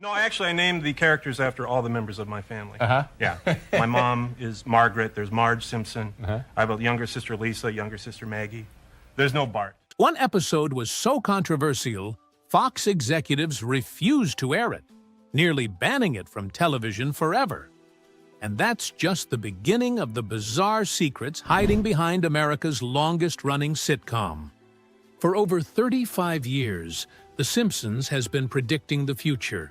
No, actually, I named the characters after all the members of my family. Uh-huh. Yeah. My mom is Margaret. There's Marge Simpson. I have a younger sister, Lisa, younger sister, Maggie. There's no Bart. One episode was so controversial, Fox executives refused to air it, nearly banning it from television forever. And that's just the beginning of the bizarre secrets hiding behind America's longest-running sitcom. For over 35 years, The Simpsons has been predicting the future,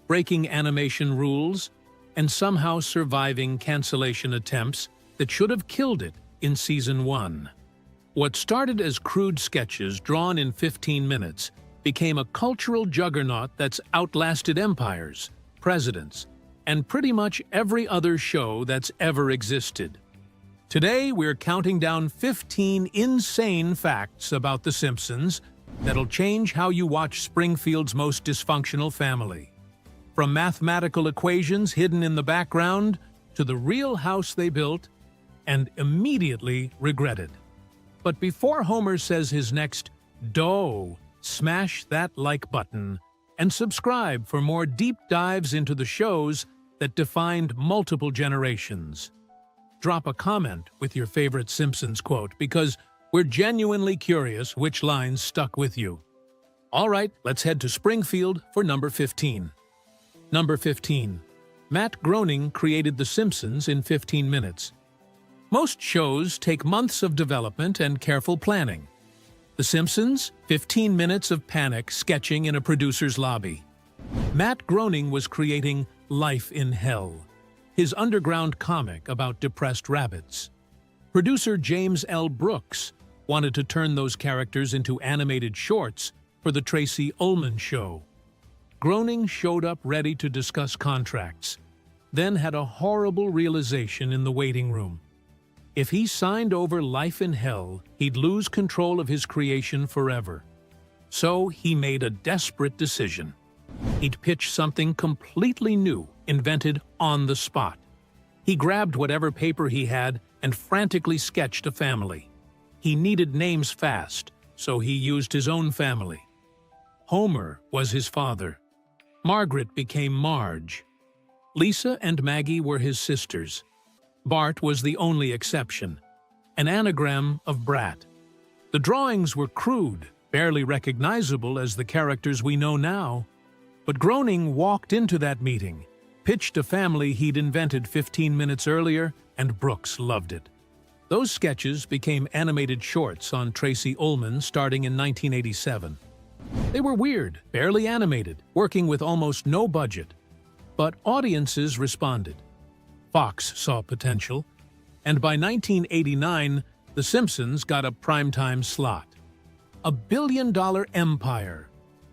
breaking animation rules, and somehow surviving cancellation attempts that should have killed it in Season 1. What started as crude sketches drawn in 15 minutes became a cultural juggernaut that's outlasted empires, presidents, and pretty much every other show that's ever existed. Today, we're counting down 15 insane facts about The Simpsons that'll change how you watch Springfield's most dysfunctional family. From mathematical equations hidden in the background to the real house they built and immediately regretted. But before Homer says his next "doh," smash that like button and subscribe for more deep dives into the shows that defined multiple generations. Drop a comment with your favorite Simpsons quote because we're genuinely curious which lines stuck with you. All right, let's head to Springfield for number 15. Number 15. Matt Groening created The Simpsons in 15 minutes. Most shows take months of development and careful planning. The Simpsons, 15 minutes of panic sketching in a producer's lobby. Matt Groening was creating Life in Hell, his underground comic about depressed rabbits. Producer James L. Brooks wanted to turn those characters into animated shorts for the Tracy Ullman Show. Groening showed up ready to discuss contracts, then had a horrible realization in the waiting room. If he signed over Life in Hell, he'd lose control of his creation forever. So he made a desperate decision. He'd pitch something completely new, invented on the spot. He grabbed whatever paper he had and frantically sketched a family. He needed names fast, so he used his own family. Homer was his father. Margaret became Marge. Lisa and Maggie were his sisters. Bart was the only exception, an anagram of brat. The drawings were crude, barely recognizable as the characters we know now. But Groening walked into that meeting, pitched a family he'd invented 15 minutes earlier, and Brooks loved it. Those sketches became animated shorts on Tracy Ullman starting in 1987. They were weird, barely animated, working with almost no budget. But audiences responded. Fox saw potential, and by 1989, The Simpsons got a primetime slot. A billion-dollar empire,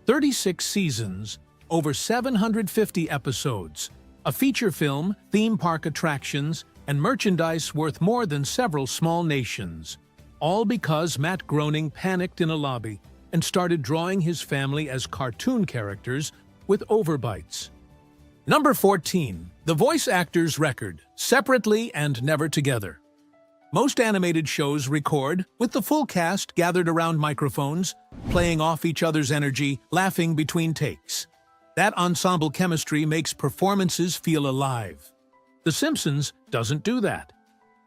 36 seasons, over 750 episodes, a feature film, theme park attractions, and merchandise worth more than several small nations. All because Matt Groening panicked in a lobby and started drawing his family as cartoon characters with overbites. Number 14. The voice actor's record, separately and never together. Most animated shows record, with the full cast gathered around microphones, playing off each other's energy, laughing between takes. That ensemble chemistry makes performances feel alive. The Simpsons doesn't do that.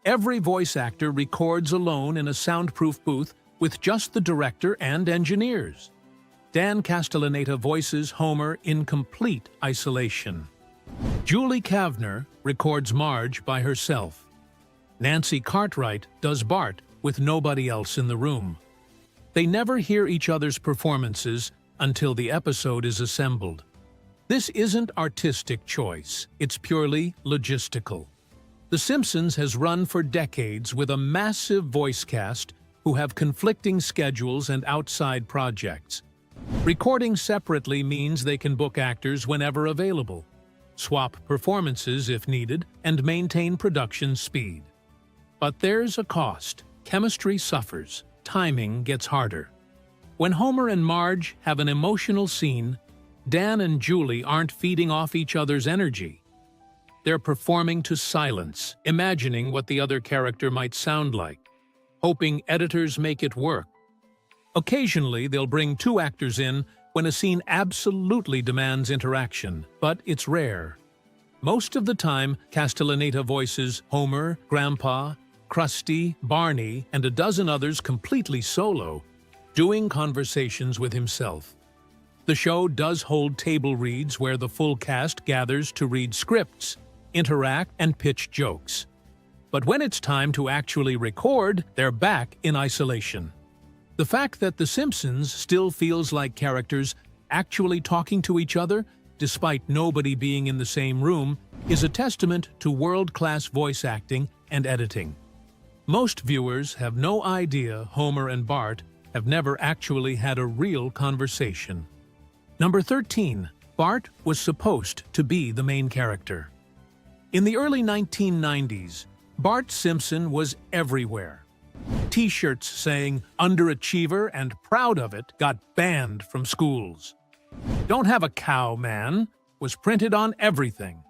Every voice actor records alone in a soundproof booth with just the director and engineers. Dan Castellaneta voices Homer in complete isolation. Julie Kavner records Marge by herself. Nancy Cartwright does Bart with nobody else in the room. They never hear each other's performances until the episode is assembled. This isn't artistic choice, it's purely logistical. The Simpsons has run for decades with a massive voice cast who have conflicting schedules and outside projects. Recording separately means they can book actors whenever available, swap performances if needed, and maintain production speed. But there's a cost. Chemistry suffers. Timing gets harder. When Homer and Marge have an emotional scene, Dan and Julie aren't feeding off each other's energy. They're performing to silence, imagining what the other character might sound like, hoping editors make it work. Occasionally, they'll bring two actors in when a scene absolutely demands interaction, but it's rare. Most of the time, Castellaneta voices Homer, Grandpa, Krusty, Barney, and a dozen others completely solo, doing conversations with himself. The show does hold table reads where the full cast gathers to read scripts, interact, and pitch jokes. But when it's time to actually record, they're back in isolation. The fact that The Simpsons still feels like characters actually talking to each other, despite nobody being in the same room, is a testament to world-class voice acting and editing. Most viewers have no idea Homer and Bart have never actually had a real conversation. Number 13. Bart was supposed to be the main character. In the early 1990s, Bart Simpson was everywhere. T-shirts saying "underachiever" and "proud of it" got banned from schools. "Don't have a cow, man" was printed on everything.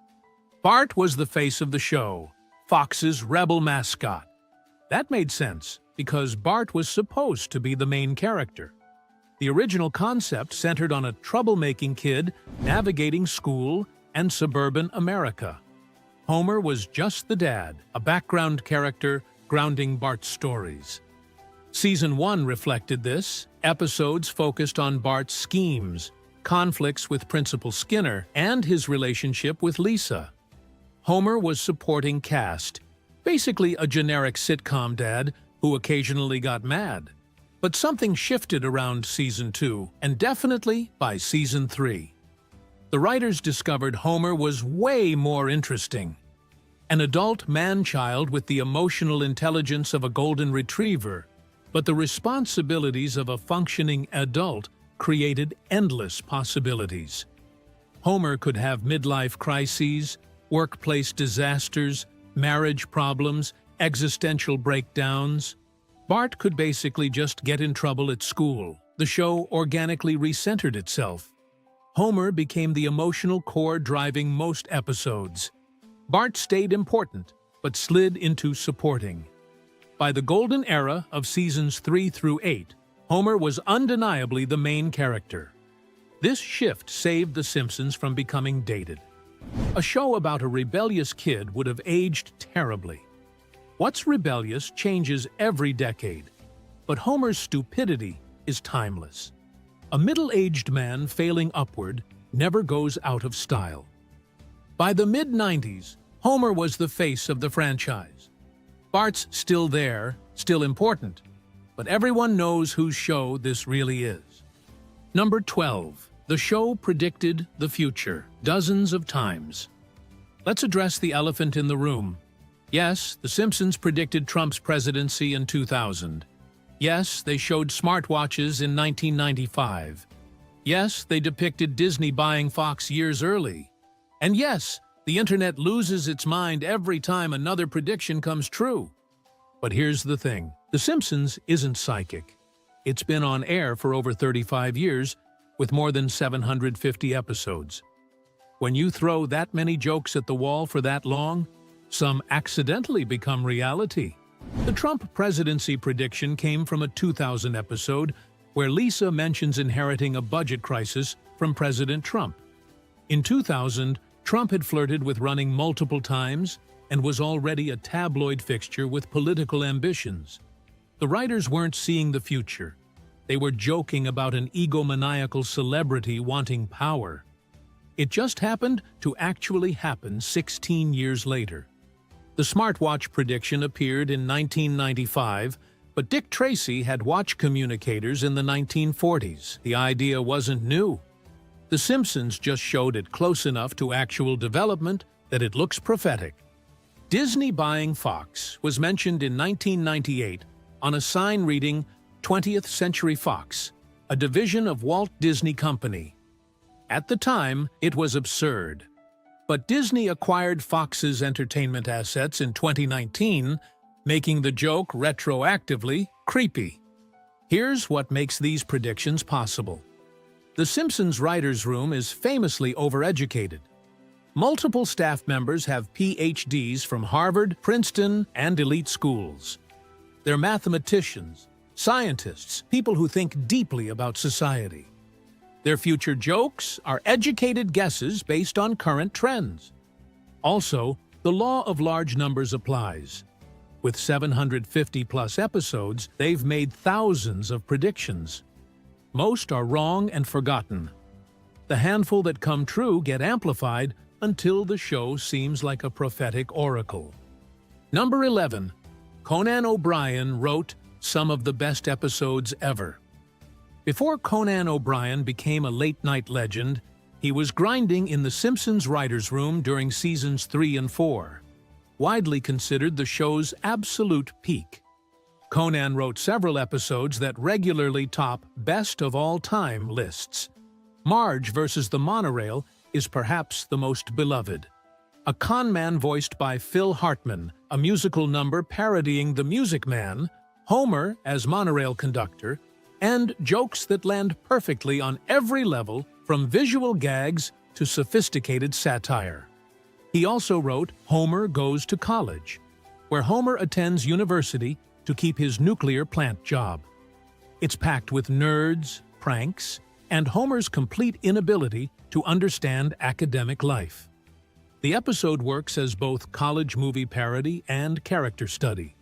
Bart was the face of the show, Fox's rebel mascot. That made sense, because Bart was supposed to be the main character. The original concept centered on a troublemaking kid navigating school and suburban America. Homer was just the dad, a background character grounding Bart's stories. Season 1 reflected this. Episodes focused on Bart's schemes, conflicts with Principal Skinner, and his relationship with Lisa. Homer was supporting cast, basically a generic sitcom dad who occasionally got mad. But something shifted around Season 2, and definitely by Season 3. The writers discovered Homer was way more interesting. An adult man-child with the emotional intelligence of a golden retriever, but the responsibilities of a functioning adult created endless possibilities. Homer could have midlife crises, workplace disasters, marriage problems, existential breakdowns. Bart could basically just get in trouble at school. The show organically recentered itself. Homer became the emotional core driving most episodes. Bart stayed important, but slid into supporting. By the golden era of seasons 3 through 8, Homer was undeniably the main character. This shift saved The Simpsons from becoming dated. A show about a rebellious kid would have aged terribly. What's rebellious changes every decade, but Homer's stupidity is timeless. A middle-aged man failing upward never goes out of style. By the mid-90s, Homer was the face of the franchise. Bart's still there, still important, but everyone knows whose show this really is. Number 12. The show predicted the future dozens of times. Let's address the elephant in the room. Yes, The Simpsons predicted Trump's presidency in 2000. Yes, they showed smartwatches in 1995. Yes, they depicted Disney buying Fox years early. And yes, the internet loses its mind every time another prediction comes true. But here's the thing. The Simpsons isn't psychic. It's been on air for over 35 years, with more than 750 episodes. When you throw that many jokes at the wall for that long, some accidentally become reality. The Trump presidency prediction came from a 2000 episode where Lisa mentions inheriting a budget crisis from President Trump. In 2000, Trump had flirted with running multiple times and was already a tabloid fixture with political ambitions. The writers weren't seeing the future. They were joking about an egomaniacal celebrity wanting power. It just happened to actually happen 16 years later. The smartwatch prediction appeared in 1995, but Dick Tracy had watch communicators in the 1940s. The idea wasn't new. The Simpsons just showed it close enough to actual development that it looks prophetic. Disney buying Fox was mentioned in 1998 on a sign reading 20th Century Fox, a division of Walt Disney Company. At the time, it was absurd. But Disney acquired Fox's entertainment assets in 2019, making the joke retroactively creepy. Here's what makes these predictions possible. The Simpsons writers' room is famously overeducated. Multiple staff members have PhDs from Harvard, Princeton, and elite schools. They're mathematicians, scientists, people who think deeply about society. Their future jokes are educated guesses based on current trends. Also, the law of large numbers applies. With 750-plus episodes, they've made thousands of predictions. Most are wrong and forgotten. The handful that come true get amplified until the show seems like a prophetic oracle. Number 11. Conan O'Brien wrote some of the best episodes ever. Before Conan O'Brien became a late-night legend, he was grinding in the Simpsons writers' room during seasons 3 and 4, widely considered the show's absolute peak. Conan wrote several episodes that regularly top best of all time lists. Marge versus the Monorail is perhaps the most beloved. A con man voiced by Phil Hartman, a musical number parodying The Music Man, Homer as monorail conductor, and jokes that land perfectly on every level, from visual gags to sophisticated satire. He also wrote Homer Goes to College, where Homer attends university to keep his nuclear plant job. It's packed with nerds, pranks, and Homer's complete inability to understand academic life. The episode works as both college movie parody and character study.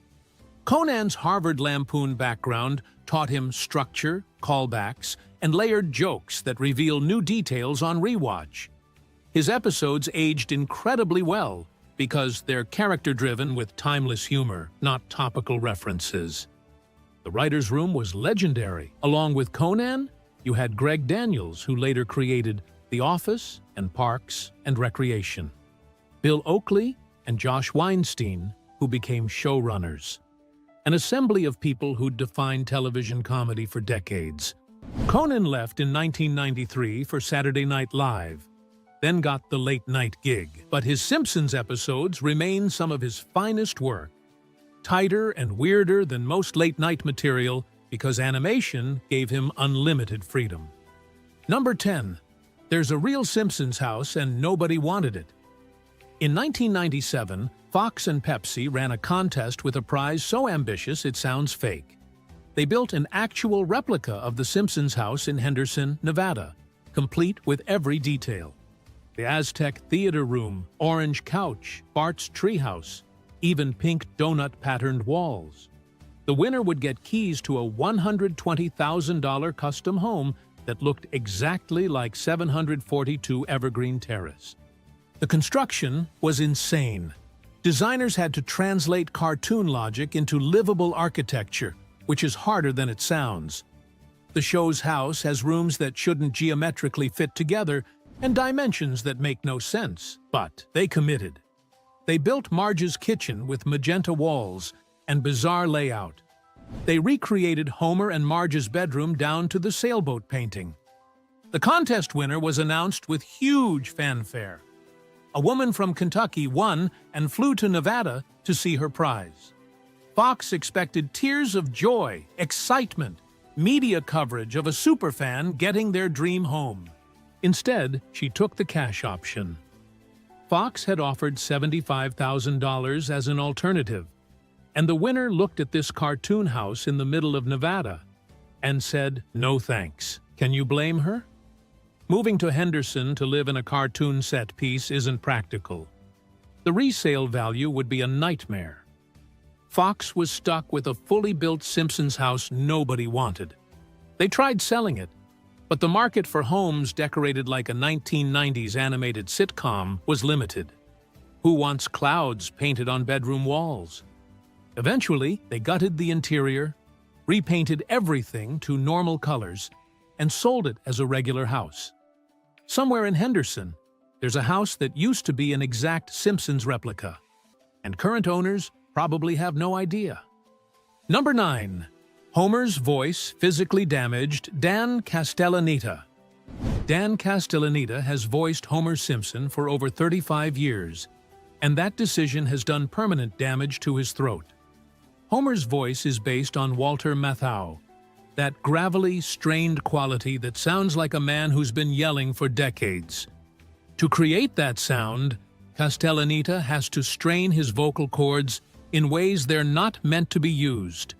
Conan's Harvard Lampoon background taught him structure, callbacks, and layered jokes that reveal new details on rewatch. His episodes aged incredibly well because they're character-driven with timeless humor, not topical references. The writer's room was legendary. Along with Conan, you had Greg Daniels, who later created The Office and Parks and Recreation, Bill Oakley and Josh Weinstein, who became showrunners. An assembly of people who'd defined television comedy for decades. Conan left in 1993 for Saturday Night Live, then got the late-night gig. But his Simpsons episodes remain some of his finest work. Tighter and weirder than most late-night material because animation gave him unlimited freedom. Number 10. There's a real Simpsons house and nobody wanted it. In 1997, Fox and Pepsi ran a contest with a prize so ambitious it sounds fake. They built an actual replica of the Simpsons house in Henderson, Nevada, complete with every detail. The Aztec theater room, orange couch, Bart's treehouse, even pink donut-patterned walls. The winner would get keys to a $120,000 custom home that looked exactly like 742 Evergreen Terrace. The construction was insane. Designers had to translate cartoon logic into livable architecture, which is harder than it sounds. The show's house has rooms that shouldn't geometrically fit together and dimensions that make no sense, but they committed. They built Marge's kitchen with magenta walls and bizarre layout. They recreated Homer and Marge's bedroom down to the sailboat painting. The contest winner was announced with huge fanfare. A woman from Kentucky won and flew to Nevada to see her prize. Fox expected tears of joy, excitement, media coverage of a superfan getting their dream home. Instead, she took the cash option. Fox had offered $75,000 as an alternative, and the winner looked at this cartoon house in the middle of Nevada and said, "No thanks." Can you blame her? Moving to Henderson to live in a cartoon set piece isn't practical. The resale value would be a nightmare. Fox was stuck with a fully built Simpsons house nobody wanted. They tried selling it, but the market for homes decorated like a 1990s animated sitcom was limited. Who wants clouds painted on bedroom walls? Eventually, they gutted the interior, repainted everything to normal colors, and sold it as a regular house. Somewhere in Henderson, there's a house that used to be an exact Simpsons replica, and current owners probably have no idea. Number 9. Homer's voice physically damaged Dan Castellaneta. Dan Castellaneta has voiced Homer Simpson for over 35 years, and that decision has done permanent damage to his throat. Homer's voice is based on Walter Matthau, that gravelly, strained quality that sounds like a man who's been yelling for decades. To create that sound, Castellaneta has to strain his vocal cords in ways they're not meant to be used.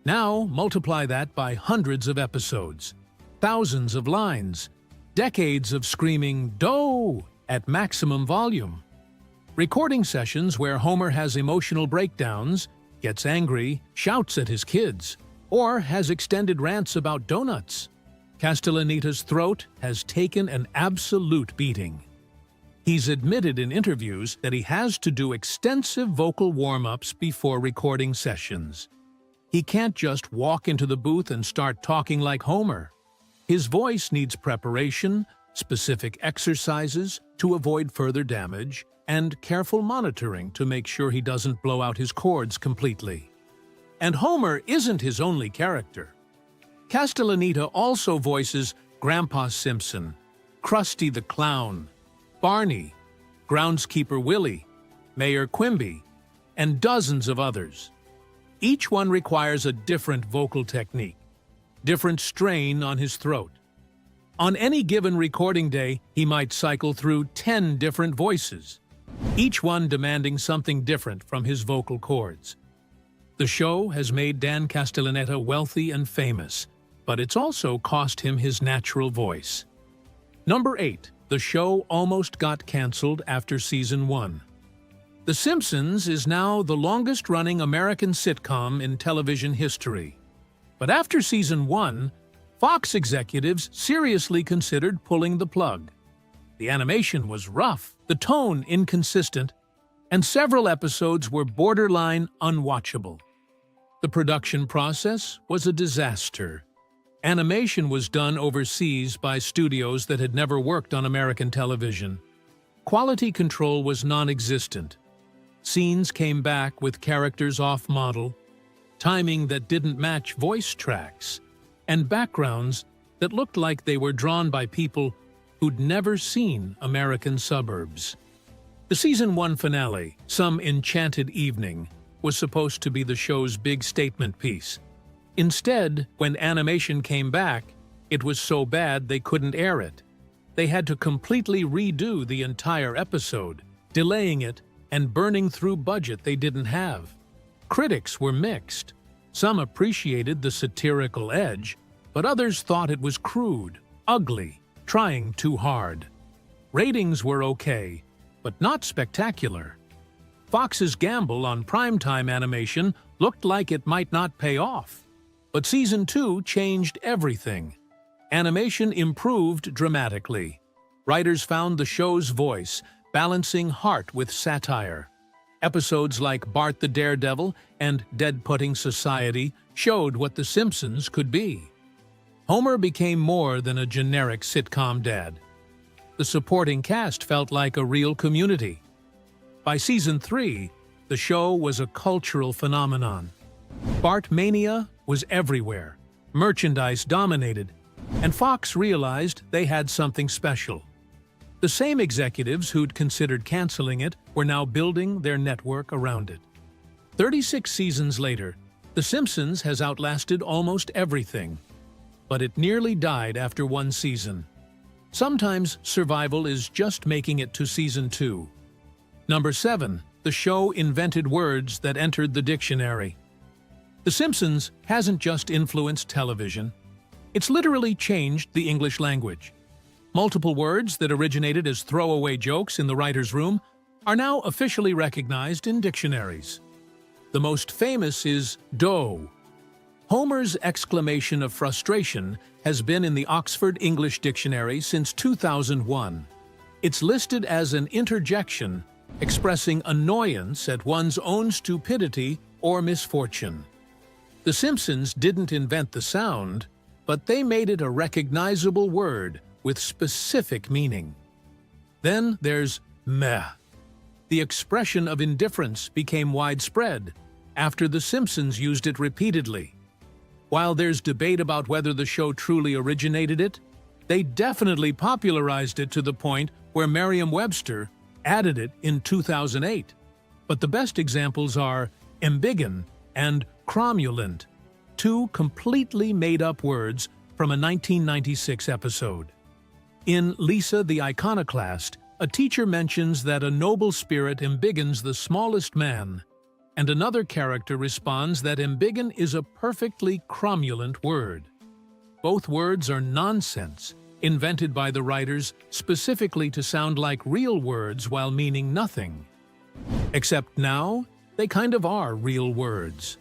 Now, multiply that by hundreds of episodes. thousands of lines, decades of screaming "Doe" at maximum volume. Recording sessions where Homer has emotional breakdowns, gets angry, shouts at his kids, or has extended rants about donuts. Castellaneta's throat has taken an absolute beating. He's admitted in interviews that he has to do extensive vocal warm-ups before recording sessions. He can't just walk into the booth and start talking like Homer. His voice needs preparation, specific exercises to avoid further damage, and careful monitoring to make sure he doesn't blow out his cords completely. And Homer isn't his only character. Castellaneta also voices Grandpa Simpson, Krusty the Clown, Barney, Groundskeeper Willie, Mayor Quimby, and dozens of others. Each one requires a different vocal technique, different strain on his throat. On any given recording day, he might cycle through 10 different voices, each one demanding something different from his vocal cords. The show has made Dan Castellaneta wealthy and famous, but it's also cost him his natural voice. Number 8. The show almost got canceled after Season 1. The Simpsons is now the longest-running American sitcom in television history. But after Season 1, Fox executives seriously considered pulling the plug. The animation was rough, the tone inconsistent, and several episodes were borderline unwatchable. The production process was a disaster. Animation was done overseas by studios that had never worked on American television. Quality control was non-existent. Scenes came back with characters off-model, timing that didn't match voice tracks, and backgrounds that looked like they were drawn by people who'd never seen American suburbs. The Season 1 finale, Some Enchanted Evening, was supposed to be the show's big statement piece. Instead, when animation came back, it was so bad they couldn't air it. They had to completely redo the entire episode, delaying it and burning through budget they didn't have. Critics were mixed. Some appreciated the satirical edge, but others thought it was crude, ugly, trying too hard. Ratings were okay, but not spectacular. Fox's gamble on primetime animation looked like it might not pay off. But Season 2 changed everything. Animation improved dramatically. Writers found the show's voice, balancing heart with satire. Episodes like Bart the Daredevil and Dead Pudding Society showed what The Simpsons could be. Homer became more than a generic sitcom dad. The supporting cast felt like a real community. By Season 3, the show was a cultural phenomenon. Bart Mania was everywhere, merchandise dominated, and Fox realized they had something special. The same executives who'd considered canceling it were now building their network around it. 36 seasons later, The Simpsons has outlasted almost everything, but it nearly died after one season. Sometimes survival is just making it to Season 2. Number 7. The show invented words that entered the dictionary. The Simpsons hasn't just influenced television. It's literally changed the English language. Multiple words that originated as throwaway jokes in the writer's room are now officially recognized in dictionaries. The most famous is "doe." Homer's exclamation of frustration has been in the Oxford English Dictionary since 2001. It's listed as an interjection expressing annoyance at one's own stupidity or misfortune. The Simpsons didn't invent the sound, but they made it a recognizable word with specific meaning. Then there's meh. The expression of indifference became widespread after The Simpsons used it repeatedly. While there's debate about whether the show truly originated it, they definitely popularized it to the point where Merriam-Webster added it in 2008. But the best examples are embiggen and cromulent, two completely made-up words from a 1996 episode. In Lisa the Iconoclast, a teacher mentions that a noble spirit embiggens the smallest man, and another character responds that embiggen is a perfectly cromulent word. Both words are nonsense, invented by the writers specifically to sound like real words while meaning nothing. Except now, they kind of are real words.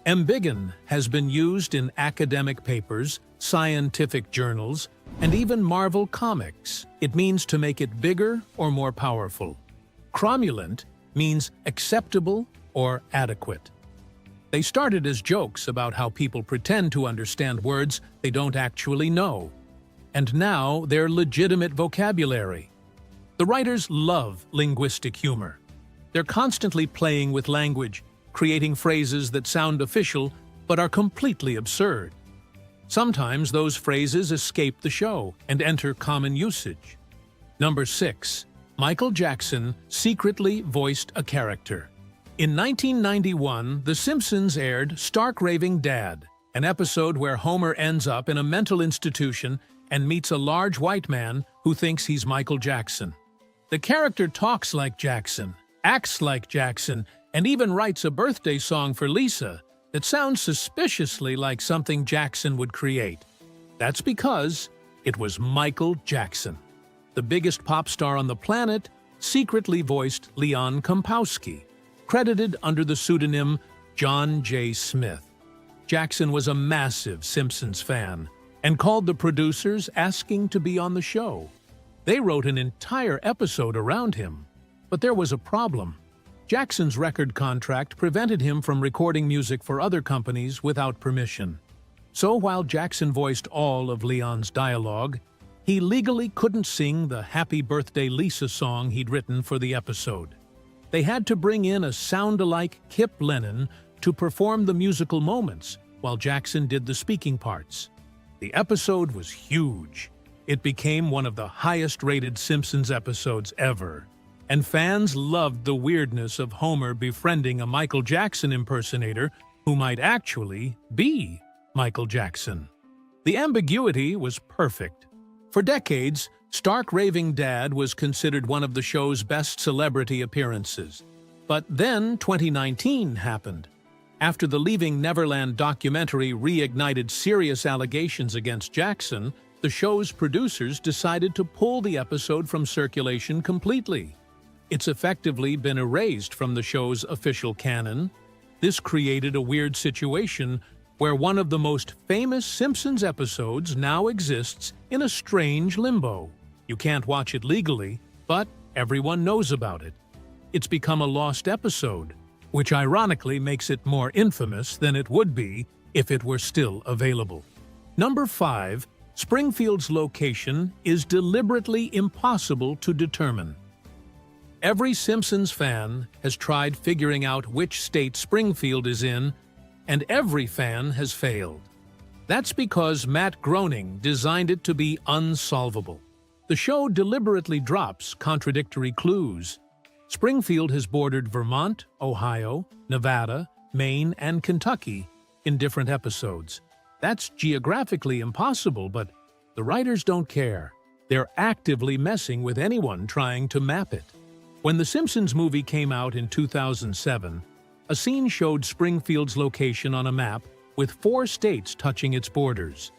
Embiggen has been used in academic papers, scientific journals, and even Marvel Comics. It means to make it bigger or more powerful. Cromulent means acceptable or adequate. They started as jokes about how people pretend to understand words they don't actually know. And now they're legitimate vocabulary. The writers love linguistic humor. They're constantly playing with language, creating phrases that sound official but are completely absurd. Sometimes those phrases escape the show and enter common usage. Number 6. Michael Jackson secretly voiced a character. In 1991, The Simpsons aired Stark Raving Dad, an episode where Homer ends up in a mental institution and meets a large white man who thinks he's Michael Jackson. The character talks like Jackson, acts like Jackson, and even writes a birthday song for Lisa that sounds suspiciously like something Jackson would create. That's because it was Michael Jackson. The biggest pop star on the planet secretly voiced Leon Kompowski, credited under the pseudonym John J. Smith. Jackson was a massive Simpsons fan and called the producers asking to be on the show. They wrote an entire episode around him. But there was a problem. Jackson's record contract prevented him from recording music for other companies without permission. So while Jackson voiced all of Leon's dialogue, he legally couldn't sing the Happy Birthday Lisa song he'd written for the episode. They had to bring in a sound-alike Kip Lennon to perform the musical moments while Jackson did the speaking parts. The episode was huge. It became one of the highest-rated Simpsons episodes ever. And fans loved the weirdness of Homer befriending a Michael Jackson impersonator who might actually be Michael Jackson. The ambiguity was perfect. For decades, Stark Raving Dad was considered one of the show's best celebrity appearances. But then 2019 happened. After the Leaving Neverland documentary reignited serious allegations against Jackson, the show's producers decided to pull the episode from circulation completely. It's effectively been erased from the show's official canon. This created a weird situation where one of the most famous Simpsons episodes now exists in a strange limbo. You can't watch it legally, but everyone knows about it. It's become a lost episode, which ironically makes it more infamous than it would be if it were still available. Number 5. Springfield's location is deliberately impossible to determine. Every Simpsons fan has tried figuring out which state Springfield is in, and every fan has failed. That's because Matt Groening designed it to be unsolvable. The show deliberately drops contradictory clues. Springfield has bordered Vermont, Ohio, Nevada, Maine, and Kentucky in different episodes. That's geographically impossible, but the writers don't care. They're actively messing with anyone trying to map it. When The Simpsons movie came out in 2007, a scene showed Springfield's location on a map with 4 states touching its borders.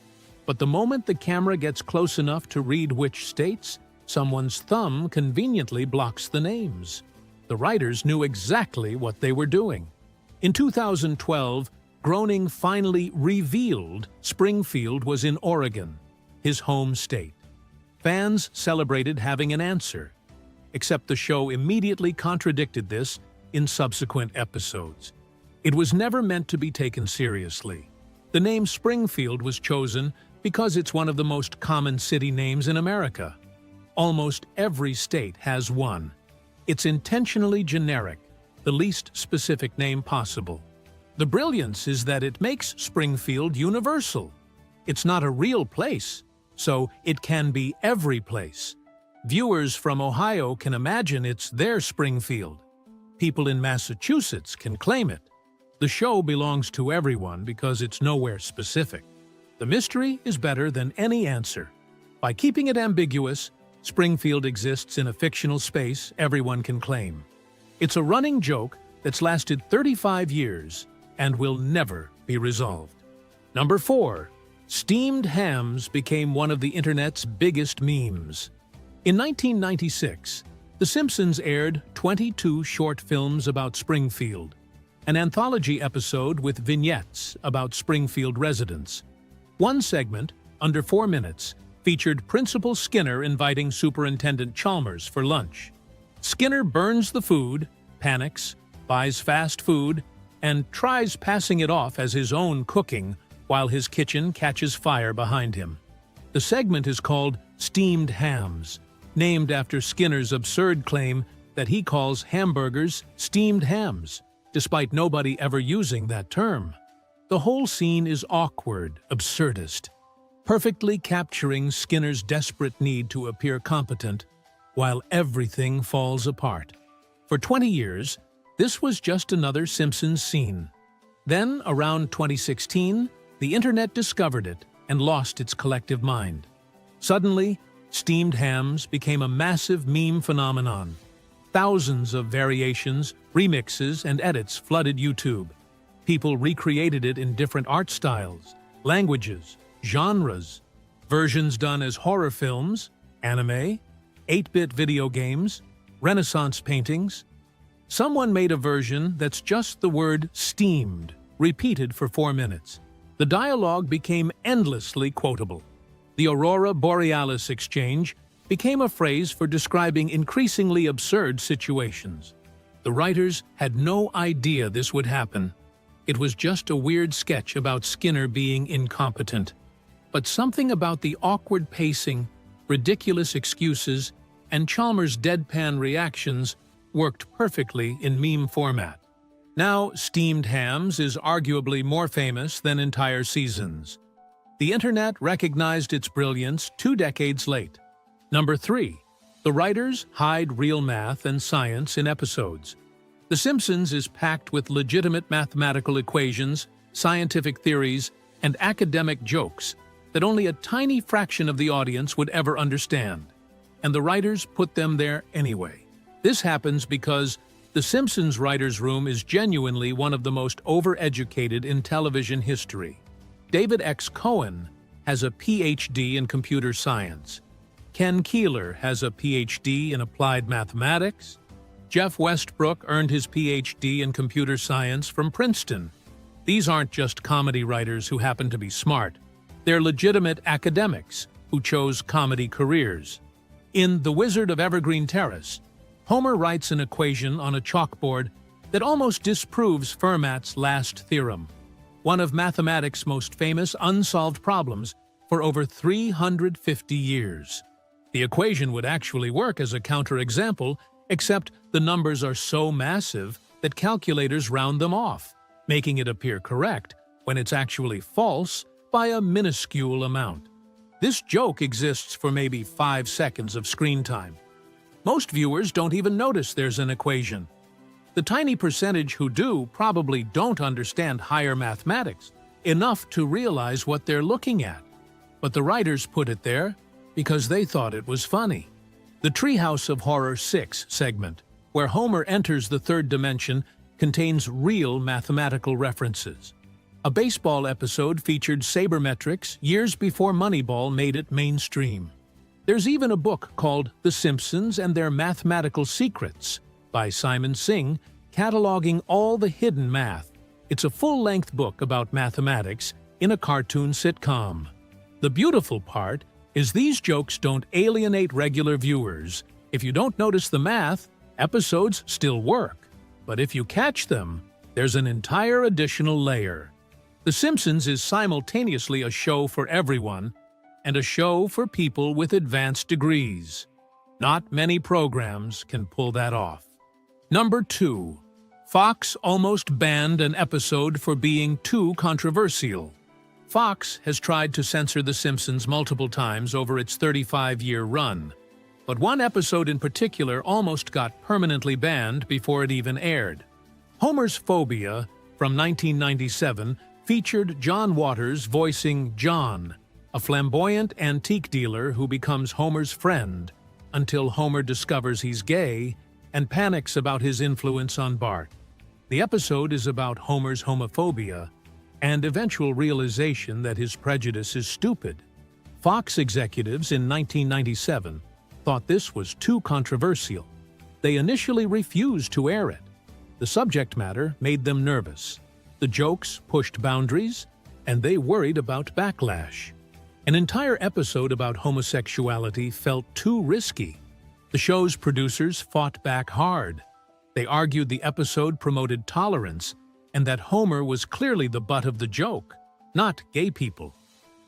But the moment the camera gets close enough to read which states, someone's thumb conveniently blocks the names. The writers knew exactly what they were doing. In 2012, Groening finally revealed Springfield was in Oregon, his home state. Fans celebrated having an answer, except the show immediately contradicted this in subsequent episodes. It was never meant to be taken seriously. The name Springfield was chosen because it's one of the most common city names in America. Almost every state has one. It's intentionally generic, the least specific name possible. The brilliance is that it makes Springfield universal. It's not a real place, so it can be every place. Viewers from Ohio can imagine it's their Springfield. People in Massachusetts can claim it. The show belongs to everyone because it's nowhere specific. The mystery is better than any answer. By keeping it ambiguous, Springfield exists in a fictional space everyone can claim. It's a running joke that's lasted 35 years and will never be resolved. Number 4. Steamed hams became one of the internet's biggest memes. In 1996, The Simpsons aired 22 short films about Springfield, an anthology episode with vignettes about Springfield residents. One segment, under 4 minutes, featured Principal Skinner inviting Superintendent Chalmers for lunch. Skinner burns the food, panics, buys fast food, and tries passing it off as his own cooking while his kitchen catches fire behind him. The segment is called Steamed Hams, named after Skinner's absurd claim that he calls hamburgers steamed hams, despite nobody ever using that term. The whole scene is awkward, absurdist, perfectly capturing Skinner's desperate need to appear competent while everything falls apart. For 20 years, this was just another Simpsons scene. Then, around 2016, the internet discovered it and lost its collective mind. Suddenly, steamed hams became a massive meme phenomenon. Thousands of variations, remixes, and edits flooded YouTube. People recreated it in different art styles, languages, genres, versions done as horror films, anime, 8-bit video games, Renaissance paintings. Someone made a version that's just the word steamed, repeated for 4 minutes. The dialogue became endlessly quotable. The Aurora Borealis exchange became a phrase for describing increasingly absurd situations. The writers had no idea this would happen. It was just a weird sketch about Skinner being incompetent. But something about the awkward pacing, ridiculous excuses, and Chalmers' deadpan reactions worked perfectly in meme format. Now, Steamed Hams is arguably more famous than entire seasons. The internet recognized its brilliance 2 decades late. Number 3. The writers hide real math and science in episodes. The Simpsons is packed with legitimate mathematical equations, scientific theories, and academic jokes that only a tiny fraction of the audience would ever understand. And the writers put them there anyway. This happens because The Simpsons writers' room is genuinely one of the most overeducated in television history. David X. Cohen has a Ph.D. in computer science. Ken Keeler has a Ph.D. in applied mathematics. Jeff Westbrook earned his Ph.D. in computer science from Princeton. These aren't just comedy writers who happen to be smart. They're legitimate academics who chose comedy careers. In The Wizard of Evergreen Terrace, Homer writes an equation on a chalkboard that almost disproves Fermat's last theorem, one of mathematics' most famous unsolved problems for over 350 years. The equation would actually work as a counterexample, except the numbers are so massive that calculators round them off, making it appear correct when it's actually false by a minuscule amount. This joke exists for maybe 5 seconds of screen time. Most viewers don't even notice there's an equation. The tiny percentage who do probably don't understand higher mathematics enough to realize what they're looking at. But the writers put it there because they thought it was funny. The Treehouse of Horror 6 segment, where Homer enters the third dimension, contains real mathematical references. A baseball episode featured sabermetrics years before Moneyball made it mainstream. There's even a book called The Simpsons and Their Mathematical Secrets by Simon Singh, cataloging all the hidden math. It's a full-length book about mathematics in a cartoon sitcom. The beautiful part is these jokes don't alienate regular viewers. If you don't notice the math, episodes still work. But if you catch them, there's an entire additional layer. The Simpsons is simultaneously a show for everyone and a show for people with advanced degrees. Not many programs can pull that off. Number 2. Fox almost banned an episode for being too controversial. Fox has tried to censor The Simpsons multiple times over its 35-year run, but one episode in particular almost got permanently banned before it even aired. Homer's Phobia, from 1997, featured John Waters voicing John, a flamboyant antique dealer who becomes Homer's friend until Homer discovers he's gay and panics about his influence on Bart. The episode is about Homer's homophobia and eventual realization that his prejudice is stupid. Fox executives in 1997 thought this was too controversial. They initially refused to air it. The subject matter made them nervous. The jokes pushed boundaries, and they worried about backlash. An entire episode about homosexuality felt too risky. The show's producers fought back hard. They argued the episode promoted tolerance and that Homer was clearly the butt of the joke, not gay people.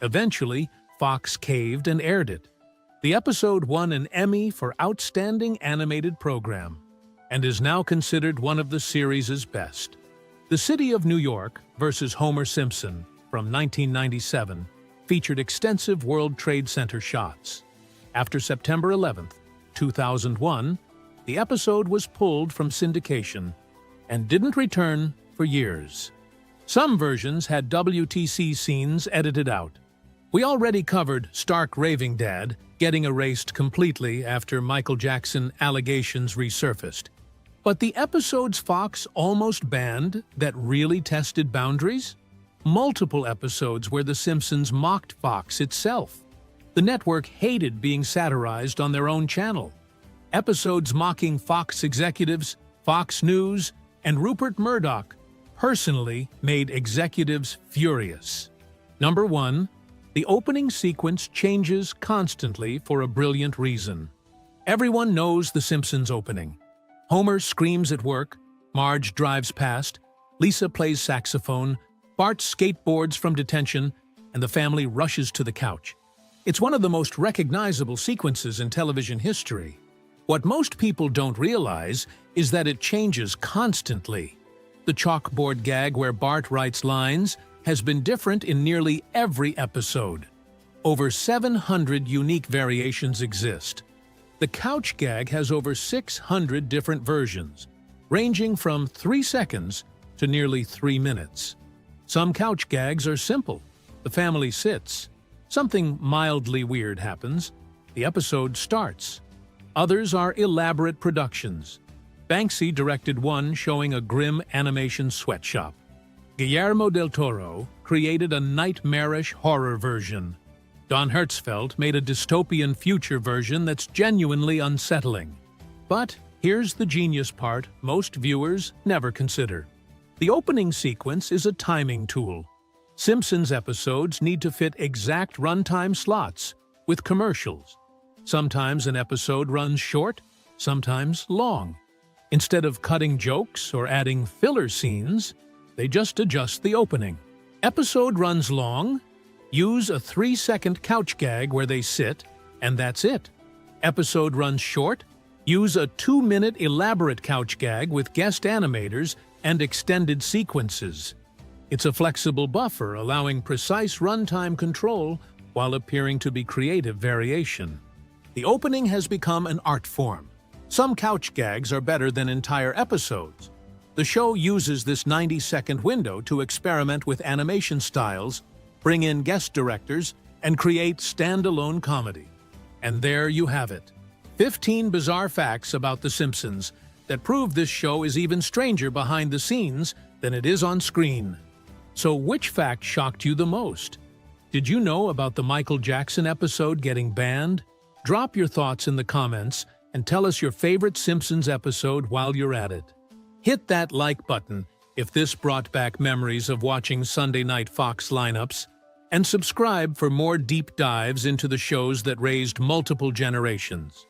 Eventually, Fox caved and aired it. The episode won an Emmy for Outstanding Animated Program and is now considered one of the series' best. The City of New York versus Homer Simpson from 1997 featured extensive World Trade Center shots. After September 11, 2001, the episode was pulled from syndication and didn't return for years. Some versions had WTC scenes edited out. We already covered Stark Raving Dad getting erased completely after Michael Jackson allegations resurfaced. But the episodes Fox almost banned that really tested boundaries? Multiple episodes where The Simpsons mocked Fox itself. The network hated being satirized on their own channel. Episodes mocking Fox executives, Fox News, and Rupert Murdoch personally made executives furious. Number 1. The opening sequence changes constantly for a brilliant reason. Everyone knows The Simpsons opening. Homer screams at work, Marge drives past, Lisa plays saxophone, Bart skateboards from detention, and the family rushes to the couch. It's one of the most recognizable sequences in television history. What most people don't realize is that it changes constantly. The chalkboard gag where Bart writes lines has been different in nearly every episode. Over 700 unique variations exist. The couch gag has over 600 different versions, ranging from 3 seconds to nearly 3 minutes. Some couch gags are simple. The family sits. Something mildly weird happens. The episode starts. Others are elaborate productions. Banksy directed one showing a grim animation sweatshop. Guillermo del Toro created a nightmarish horror version. Don Hertzfeldt made a dystopian future version that's genuinely unsettling. But here's the genius part most viewers never consider. The opening sequence is a timing tool. Simpsons episodes need to fit exact runtime slots with commercials. Sometimes an episode runs short, sometimes long. Instead of cutting jokes or adding filler scenes, they just adjust the opening. Episode runs long, use a 3-second couch gag where they sit, and that's it. Episode runs short, use a 2-minute elaborate couch gag with guest animators and extended sequences. It's a flexible buffer allowing precise runtime control while appearing to be creative variation. The opening has become an art form. Some couch gags are better than entire episodes. The show uses this 90-second window to experiment with animation styles, bring in guest directors, and create standalone comedy. And there you have it. 15 bizarre facts about The Simpsons that prove this show is even stranger behind the scenes than it is on screen. So which fact shocked you the most? Did you know about the Michael Jackson episode getting banned? Drop your thoughts in the comments and tell us your favorite Simpsons episode while you're at it. Hit that like button if this brought back memories of watching Sunday night Fox lineups, and subscribe for more deep dives into the shows that raised multiple generations.